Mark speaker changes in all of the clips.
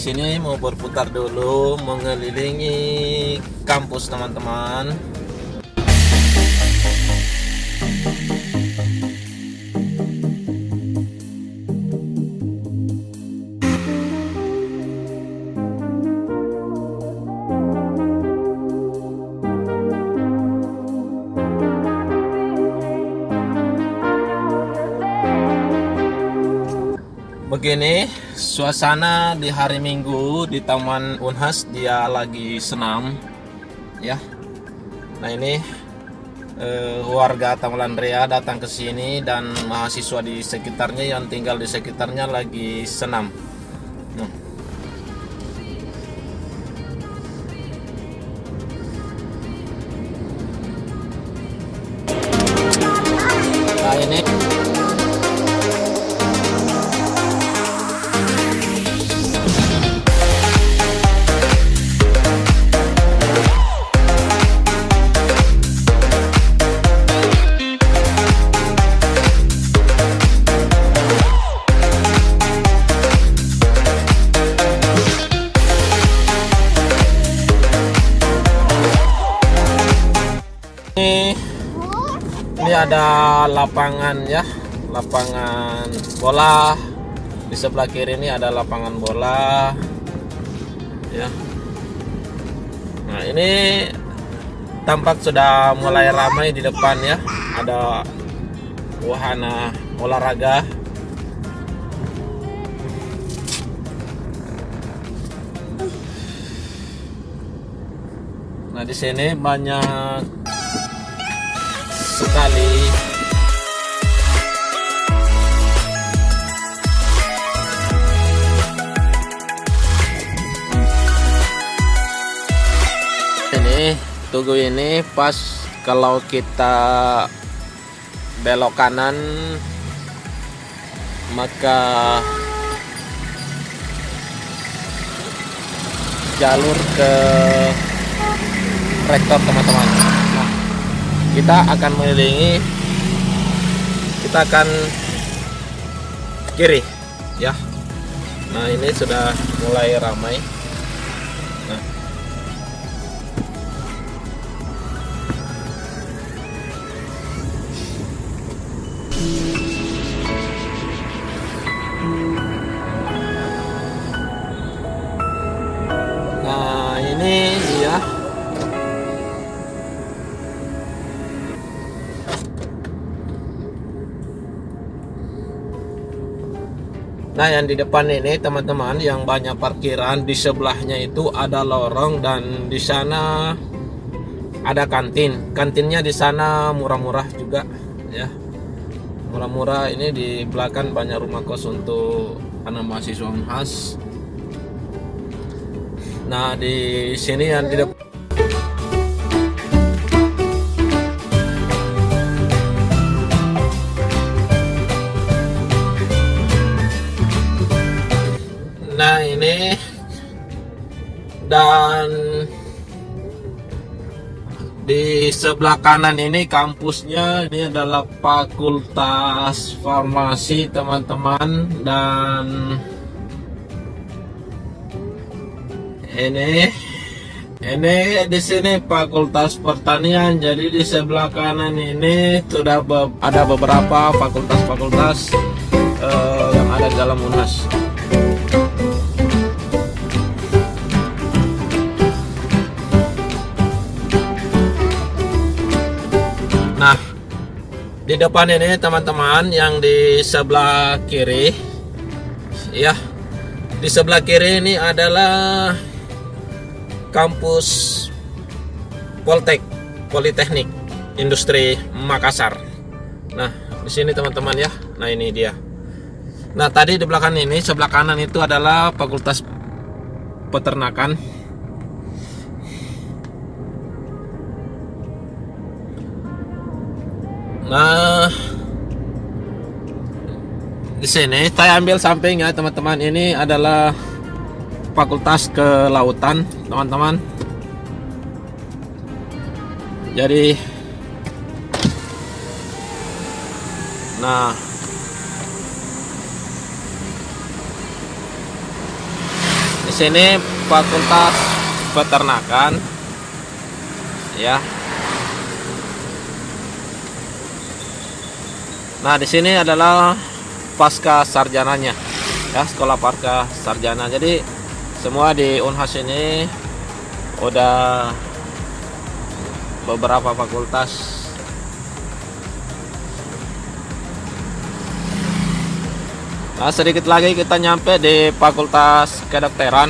Speaker 1: sini mau berputar dulu mengelilingi kampus teman-teman. Begini suasana di hari Minggu di Taman Unhas, dia lagi senam ya. Nah ini warga Tamalandrea datang ke sini dan mahasiswa di sekitarnya yang tinggal di sekitarnya lagi senam. Nah ini ini ada lapangan ya, lapangan bola. Di sebelah kiri ini ada lapangan bola ya. Nah ini tampak sudah mulai ramai di depan ya, ada wahana olahraga. Nah di sini banyak sekali ini tugu ini pas kalau kita belok kanan maka jalur ke rektor teman-teman. Nah, kita akan mengelilingi, kita akan kiri ya. Nah ini sudah mulai ramai. Nah ini dia. Nah yang di depan ini teman-teman, yang banyak parkiran, di sebelahnya itu ada lorong dan di sana ada kantin. Kantinnya di sana murah-murah juga ya. Murah-murah. Ini di belakang banyak rumah kos untuk anak mahasiswa Unhas. Nah di sini yang di depan ini, dan di sebelah kanan ini kampusnya. Ini adalah Fakultas Farmasi teman-teman, dan ini di sini Fakultas Pertanian. Jadi di sebelah kanan ini sudah ada beberapa fakultas-fakultas yang ada di dalam Unhas. Nah, di depan ini teman-teman, yang di sebelah kiri ya, di sebelah kiri ini adalah kampus Politeknik Industri Makassar. Nah, di sini teman-teman ya. Nah, ini dia. Nah, tadi di belakang ini, sebelah kanan itu adalah Fakultas Peternakan. Nah, di sini saya ambil samping ya teman-teman. Ini adalah Fakultas Kelautan teman-teman. Jadi, nah Di sini Fakultas Peternakan, ya. Nah, di sini adalah pasca sarjananya, ya, sekolah pasca sarjana. Jadi semua di Unhas ini udah beberapa fakultas. Nah, sedikit lagi kita nyampe di Fakultas Kedokteran.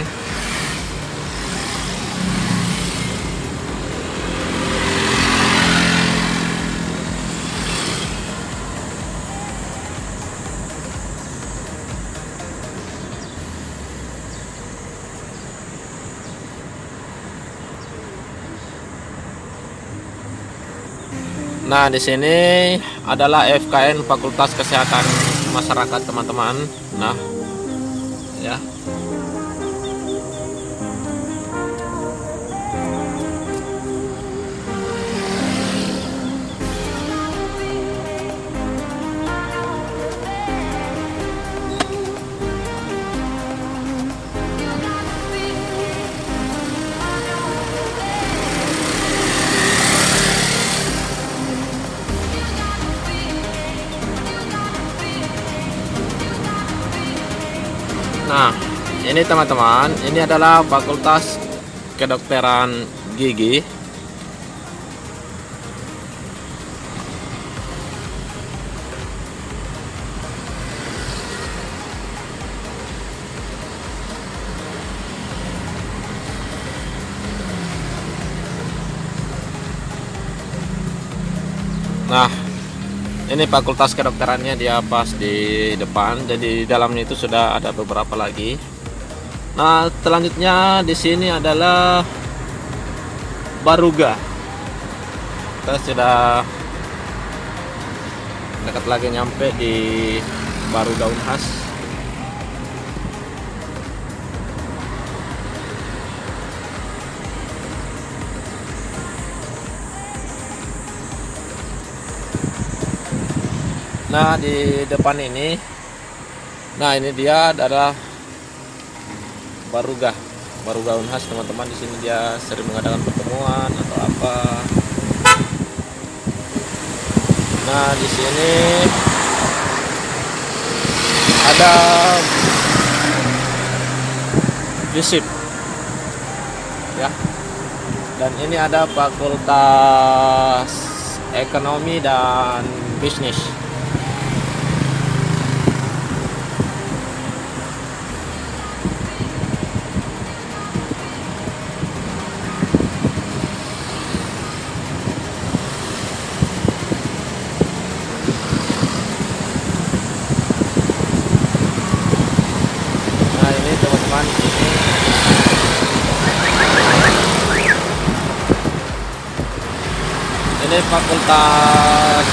Speaker 1: Nah, di sini adalah FKN Fakultas Kesehatan Masyarakat, teman-teman. Nah, ya. Nah, ini teman-teman, ini adalah Fakultas Kedokteran Gigi. Nah, ini fakultas kedokterannya, dia pas di depan. Jadi di dalamnya itu sudah ada beberapa lagi. Nah, selanjutnya di sini adalah Baruga. Kita sudah dekat lagi nyampe di Baruga Unhas. Nah, di depan ini, nah ini dia adalah Baruga Unhas, teman-teman. Di sini dia sering mengadakan pertemuan atau apa. Nah, di sini ada FISIP, ya. Dan ini ada Fakultas Ekonomi dan Bisnis. Nah, ini teman-teman, ini Fakultas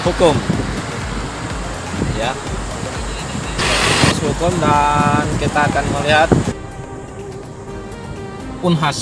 Speaker 1: Hukum, ya, Hukum. Dan kita akan melihat Unhas.